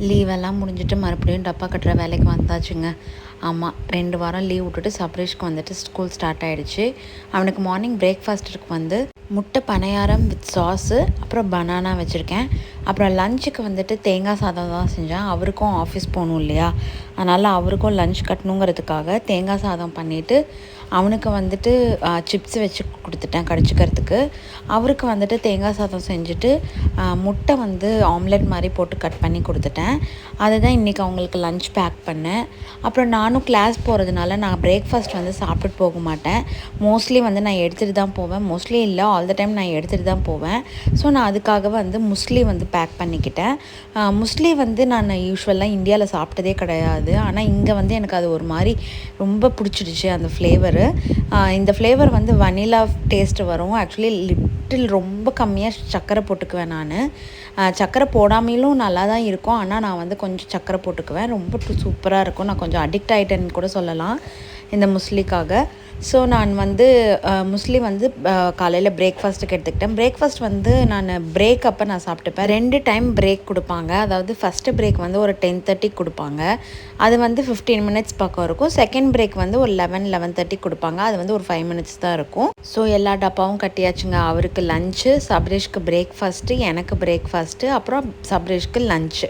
லீவெல்லாம் முடிஞ்சிட்டு மறுபடியும் டப்பா கட்டுற வேலைக்கு வந்தாச்சுங்க. ஆமாம், 2 வாரம் லீவ் விட்டுட்டு சப்ரீஷ்க்கு வந்துட்டு ஸ்கூல் ஸ்டார்ட் ஆகிடுச்சு. அவனுக்கு மார்னிங் பிரேக்ஃபாஸ்ட்டுக்கு வந்து முட்டை பணியாரம் வித் சாஸு, அப்புறம் பனானா வச்சுருக்கேன். அப்புறம் லஞ்சுக்கு வந்துட்டு தேங்காய் சாதம் தான் செஞ்சேன். அவருக்கும் ஆஃபீஸ் போகணும் இல்லையா, அதனால் அவருக்கும் லஞ்ச் கட்டணுங்கிறதுக்காக தேங்காய் சாதம் பண்ணிவிட்டு அவனுக்கு வந்துட்டு சிப்ஸ் வச்சு கொடுத்துட்டேன் கடிச்சிக்கிறதுக்கு. அவருக்கு வந்துட்டு தேங்காய் சாதம் செஞ்சுட்டு முட்டை வந்து ஆம்லெட் மாதிரி போட்டு கட் பண்ணி கொடுத்துட்டேன். அதுதான் இன்றைக்கி அவங்களுக்கு லஞ்ச் பேக் பண்ணேன். அப்புறம் நானும் கிளாஸ் போகிறதுனால நான் பிரேக்ஃபாஸ்ட் வந்து சாப்பிட்டுட்டு போக மாட்டேன். மோஸ்ட்லி வந்து நான் எடுத்துகிட்டு தான் போவேன். மோஸ்ட்லி இல்லை, ஆல் த டைம் நான் எடுத்துகிட்டு தான் போவேன். ஸோ நான் அதுக்காக வந்து முஸ்லி வந்து பேக் பண்ணிக்கிட்டேன். முஸ்லி வந்து நான் யூஸ்வலாக இந்தியாவில் சாப்பிட்டதே கிடையாது. ஆனால் இங்கே வந்து எனக்கு அது ஒரு மாதிரி ரொம்ப பிடிச்சிடுச்சு அந்த ஃப்ளேவரு. இந்த ஃப்ளேவர் வந்து வனிலா டேஸ்ட்டு வரும். ஆக்சுவலி லிட்டில் ரொம்ப கம்மியாக சர்க்கரை போட்டுக்குவேன் நான். சர்க்கரை போடாமலும் நல்லா தான் இருக்கும். ஆனால் நான் வந்து கொஞ்சம் சர்க்கரை போட்டுக்குவேன். ரொம்ப சூப்பராக இருக்கும். நான் கொஞ்சம் அடிக்ட் ஆகிட்டேன்னு கூட சொல்லலாம் இந்த முஸ்லிக்காக. ஸோ நான் வந்து முஸ்லி வந்து காலையில் பிரேக்ஃபாஸ்ட்டுக்கு எடுத்துக்கிட்டேன். பிரேக்ஃபாஸ்ட் வந்து நான் பிரேக் அப்போ நான் சாப்பிட்டுப்பேன். 2 டைம் பிரேக் கொடுப்பாங்க. அதாவது ஃபஸ்ட்டு பிரேக் வந்து ஒரு 10:30 கொடுப்பாங்க. அது வந்து 15 மினிட்ஸ் பக்கம் இருக்கும். செகண்ட் பிரேக் வந்து ஒரு 11:30 கொடுப்பாங்க. அது வந்து ஒரு 5 மினிட்ஸ் தான் இருக்கும். ஸோ எல்லா டப்பாவும் கட்டியாச்சுங்க. அவருக்கு லஞ்சு, சப்ரீஷ்க்கு பிரேக்ஃபாஸ்ட்டு, எனக்கு பிரேக்ஃபாஸ்ட்டு, அப்புறம் சப்ரீஷ்க்கு லஞ்சு.